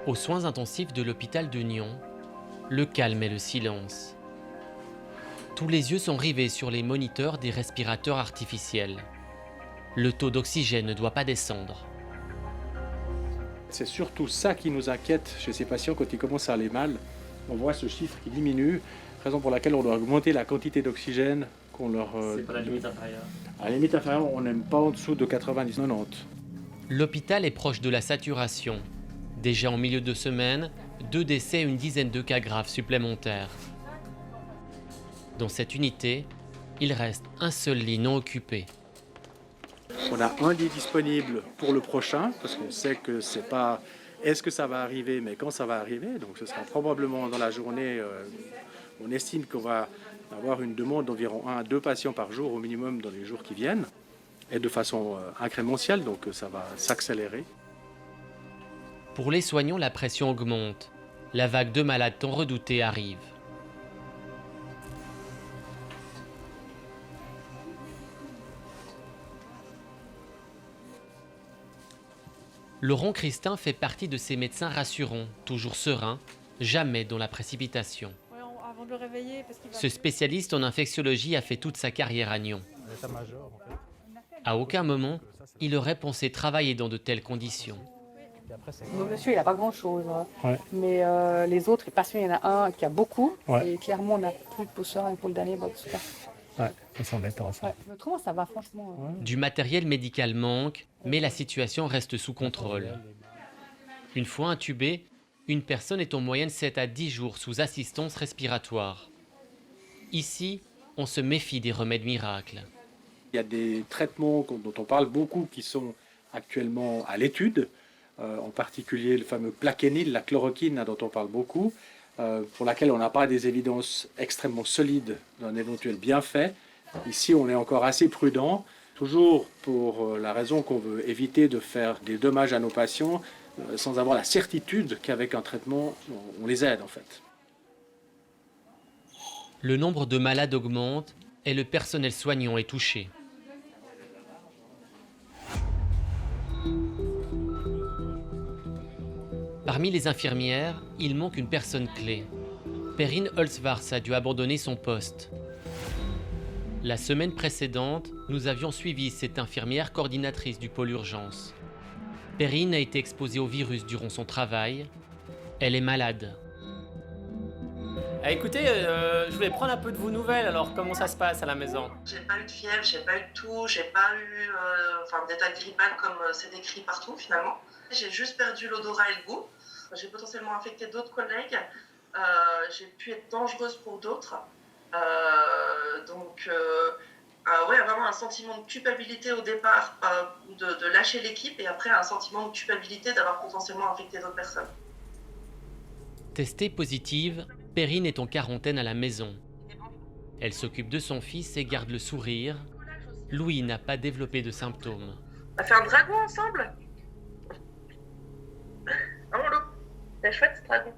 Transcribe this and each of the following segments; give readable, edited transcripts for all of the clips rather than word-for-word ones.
Aux soins intensifs de l'hôpital de Nyon, le calme et le silence. Tous les yeux sont rivés sur les moniteurs des respirateurs artificiels. Le taux d'oxygène ne doit pas descendre. C'est surtout ça qui nous inquiète chez ces patients quand ils commencent à aller mal. On voit ce chiffre qui diminue, raison pour laquelle on doit augmenter la quantité d'oxygène qu'on leur... C'est pas la limite inférieure. À la limite inférieure, on n'aime pas en dessous de 90-90. L'hôpital est proche de la saturation. Déjà en milieu de semaine, 2 décès et une dizaine de cas graves supplémentaires. Dans cette unité, il reste un seul lit non occupé. On a un lit disponible pour le prochain, parce qu'on sait que c'est pas est-ce que ça va arriver, mais quand ça va arriver. Donc ce sera probablement dans la journée. On estime qu'on va avoir une demande d'environ 1 à 2 patients par jour au minimum dans les jours qui viennent, et de façon incrémentielle, donc ça va s'accélérer. Pour les soignants, la pression augmente. La vague de malades tant redoutée arrive. Laurent Christin fait partie de ces médecins rassurants, toujours sereins, jamais dans la précipitation. Avant de le réveiller, parce qu'il va... Ce spécialiste en infectiologie a fait toute sa carrière à Nyon. À aucun moment, il aurait pensé travailler dans de telles conditions. Monsieur, il n'a pas grand-chose. Hein. Ouais. Mais les autres, les patients, il y en a un qui a beaucoup. Ouais. Et clairement, on n'a plus de pousseur pour le dernier box. Ouais, ça embêtant ça. Ouais. Mais autrement, ça va, franchement. Du matériel médical manque, mais la situation reste sous contrôle. Une fois intubée, une personne est en moyenne 7 à 10 jours sous assistance respiratoire. Ici, on se méfie des remèdes miracles. Il y a des traitements dont on parle beaucoup qui sont actuellement à l'étude, en particulier le fameux plaquenil, la chloroquine dont on parle beaucoup, pour laquelle on n'a pas des évidences extrêmement solides d'un éventuel bienfait. Ici, on est encore assez prudent, toujours pour la raison qu'on veut éviter de faire des dommages à nos patients sans avoir la certitude qu'avec un traitement, on les aide en fait. Le nombre de malades augmente et le personnel soignant est touché. Parmi les infirmières, il manque une personne clé. Perrine Holzvars a dû abandonner son poste. La semaine précédente, nous avions suivi cette infirmière coordinatrice du pôle urgence. Perrine a été exposée au virus durant son travail. Elle est malade. Écoutez, je voulais prendre un peu de vos nouvelles, alors comment ça se passe à la maison? J'ai pas eu de fièvre, j'ai pas eu de toux, j'ai pas eu d'état grippal comme c'est décrit partout finalement. J'ai juste perdu l'odorat et le goût. J'ai potentiellement infecté d'autres collègues. J'ai pu être dangereuse pour d'autres. Ouais, vraiment un sentiment de culpabilité au départ de lâcher l'équipe et après un sentiment de culpabilité d'avoir potentiellement infecté d'autres personnes. Testée positive, Perrine est en quarantaine à la maison. Elle s'occupe de son fils et garde le sourire. Louis n'a pas développé de symptômes. On va faire un dragon ensemble. Ah mon loup, c'est chouette ce dragon.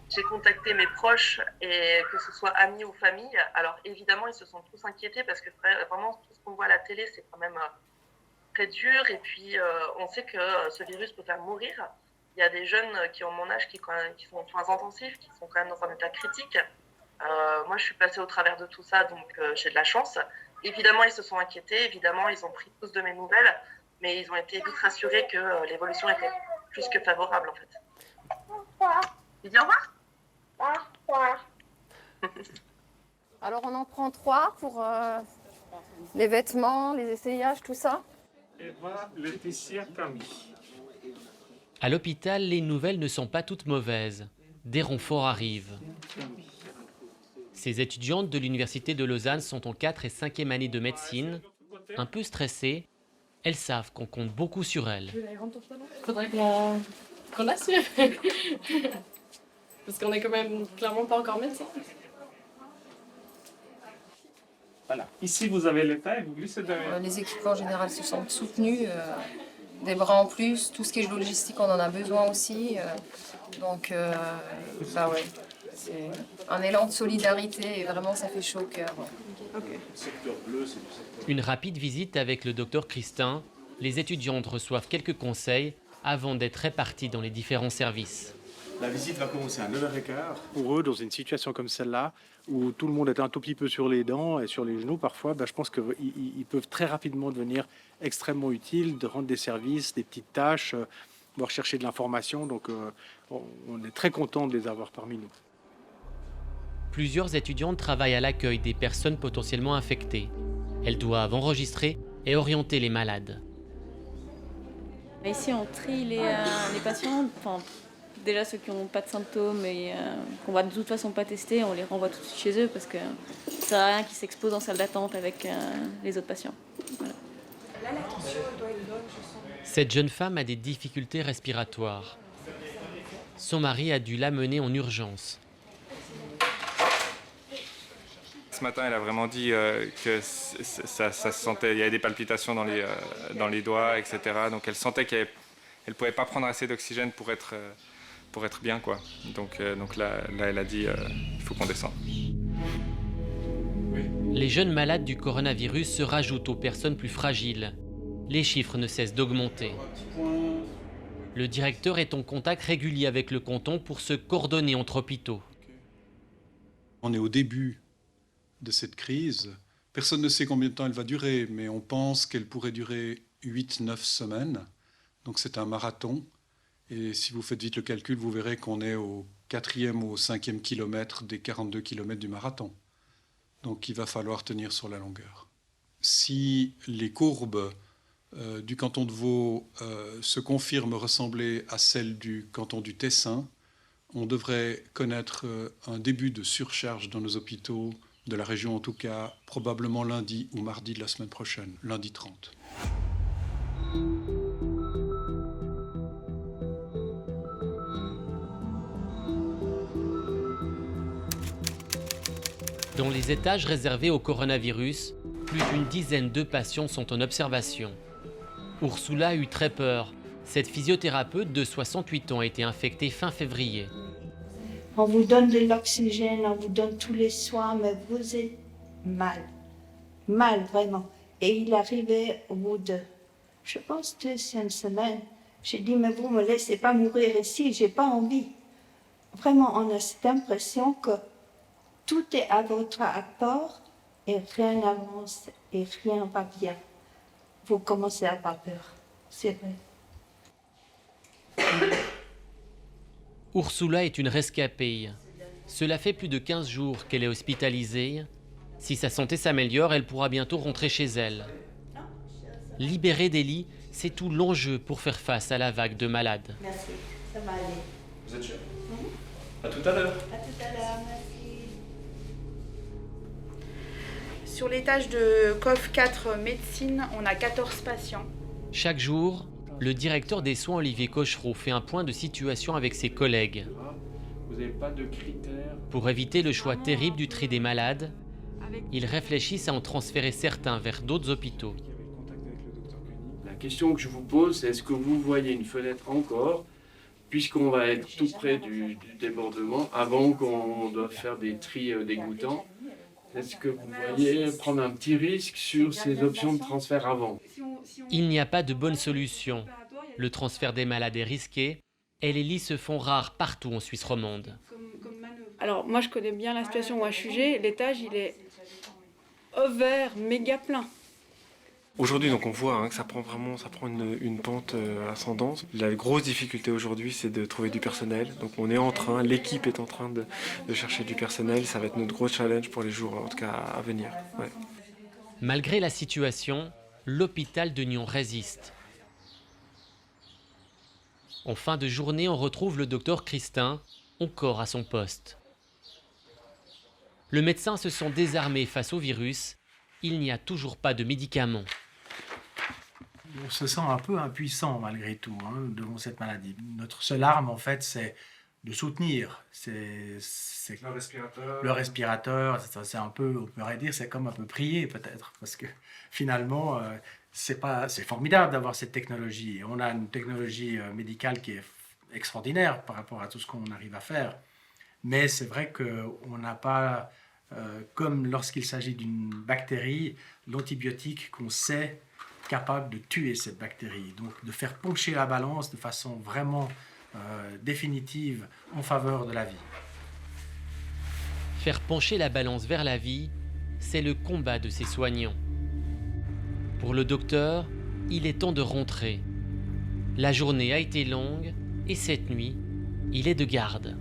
J'ai contacté mes proches, et que ce soit amis ou famille. Alors évidemment, ils se sont tous inquiétés parce que vraiment tout ce qu'on voit à la télé, c'est quand même très dur. Et puis on sait que ce virus peut faire mourir. Il y a des jeunes qui ont mon âge qui sont en soins intensifs, qui sont quand même dans un état critique. Moi, je suis passée au travers de tout ça, donc j'ai de la chance. Évidemment, ils se sont inquiétés. Évidemment, ils ont pris tous de mes nouvelles. Mais ils ont été vite rassurés que l'évolution était plus que favorable, en fait. Tu dis au revoir ? Alors on en prend 3 pour les vêtements, les essayages, tout ça. Et voilà le PC permis. À l'hôpital, les nouvelles ne sont pas toutes mauvaises. Des renforts arrivent. Ces étudiantes de l'université de Lausanne sont en 4e et 5e année de médecine. Un peu stressées, elles savent qu'on compte beaucoup sur elles. Faudrait qu'on l'assure. Parce qu'on est quand même clairement pas encore médecin. Voilà. Ici, vous avez l'état et vous glissez derrière. Les équipes en général se sentent soutenues, des bras en plus, tout ce qui est logistique, on en a besoin aussi. Donc, ouais, c'est un élan de solidarité et vraiment ça fait chaud au cœur. Une rapide visite avec le docteur Christin les étudiantes reçoivent quelques conseils avant d'être réparties dans les différents services. La visite va commencer à 9h15. Pour eux, dans une situation comme celle-là, où tout le monde est un tout petit peu sur les dents et sur les genoux parfois, je pense qu'ils peuvent très rapidement devenir extrêmement utiles, de rendre des services, des petites tâches, voire chercher de l'information. Donc on est très content de les avoir parmi nous. Plusieurs étudiantes travaillent à l'accueil des personnes potentiellement infectées. Elles doivent enregistrer et orienter les malades. Ici, on trie les patients. Enfin, déjà ceux qui n'ont pas de symptômes et qu'on va de toute façon pas tester, on les renvoie tout de suite chez eux parce que ça sert à rien qu'ils s'exposent en salle d'attente avec les autres patients. Voilà. Cette jeune femme a des difficultés respiratoires. Son mari a dû l'amener en urgence. Ce matin, elle a vraiment dit que ça se sentait, il y avait des palpitations dans les doigts, etc. Donc elle sentait qu'elle ne pouvait pas prendre assez d'oxygène pour être bien, quoi. Donc là, elle a dit il faut qu'on descende. Les jeunes malades du coronavirus se rajoutent aux personnes plus fragiles. Les chiffres ne cessent d'augmenter. Le directeur est en contact régulier avec le canton pour se coordonner entre hôpitaux. On est au début de cette crise. Personne ne sait combien de temps elle va durer, mais on pense qu'elle pourrait durer 8-9 semaines. Donc c'est un marathon. Et si vous faites vite le calcul, vous verrez qu'on est au 4e ou au 5e kilomètre des 42 kilomètres du marathon. Donc il va falloir tenir sur la longueur. Si les courbes du canton de Vaud se confirment ressembler à celles du canton du Tessin, on devrait connaître un début de surcharge dans nos hôpitaux, de la région en tout cas, probablement lundi ou mardi de la semaine prochaine, lundi 30. Dans les étages réservés au coronavirus, plus d'une dizaine de patients sont en observation. Ursula a eu très peur. Cette physiothérapeute de 68 ans a été infectée fin février. On vous donne de l'oxygène, on vous donne tous les soins, mais vous êtes mal. Mal, vraiment. Et il arrivait au bout de, je pense, 2 semaines. J'ai dit, mais vous ne me laissez pas mourir ici, j'ai pas envie. Vraiment, on a cette impression que tout est à votre accord et rien n'avance et rien ne va bien. Vous commencez à avoir peur, c'est vrai. Ursula est une rescapée. Cela fait plus de 15 jours qu'elle est hospitalisée. Si sa santé s'améliore, elle pourra bientôt rentrer chez elle. Libérer des lits, c'est tout l'enjeu pour faire face à la vague de malades. Merci, ça va aller. Vous êtes sûr? À tout à l'heure. À tout à l'heure, merci. Sur l'étage de COF 4 médecine, on a 14 patients. Chaque jour, le directeur des soins Olivier Cochereau fait un point de situation avec ses collègues. Vous n'avez pas de critères? Pour éviter le choix terrible du tri des malades, ils réfléchissent à en transférer certains vers d'autres hôpitaux. La question que je vous pose, c'est est-ce que vous voyez une fenêtre encore, puisqu'on va être tout près du débordement, avant qu'on doive faire des tris dégoûtants? Est-ce que vous voyez prendre un petit risque sur ces options de transfert avant? Il n'y a pas de bonne solution. Le transfert des malades est risqué et les lits se font rares partout en Suisse romande. Alors moi je connais bien la situation où à Chugé, l'étage il est ouvert, méga plein. Aujourd'hui, donc on voit que ça prend une pente ascendante. La grosse difficulté aujourd'hui, c'est de trouver du personnel. Donc l'équipe est en train de chercher du personnel. Ça va être notre gros challenge pour les jours, en tout cas, à venir. Ouais. Malgré la situation, l'hôpital de Nyon résiste. En fin de journée, on retrouve le docteur Christin, encore à son poste. Le médecin se sent désarmé face au virus. Il n'y a toujours pas de médicaments. On se sent un peu impuissant malgré tout devant cette maladie. Notre seule arme, en fait, c'est de soutenir. C'est le respirateur. Le respirateur, c'est un peu, on pourrait dire, c'est comme un peu prier peut-être, parce que finalement, c'est formidable d'avoir cette technologie. On a une technologie médicale qui est extraordinaire par rapport à tout ce qu'on arrive à faire. Mais c'est vrai qu'on n'a pas, comme lorsqu'il s'agit d'une bactérie, l'antibiotique qu'on sait capable de tuer cette bactérie, donc de faire pencher la balance de façon vraiment définitive en faveur de la vie. Faire pencher la balance vers la vie, c'est le combat de ses soignants. Pour le docteur, il est temps de rentrer. La journée a été longue et cette nuit, il est de garde.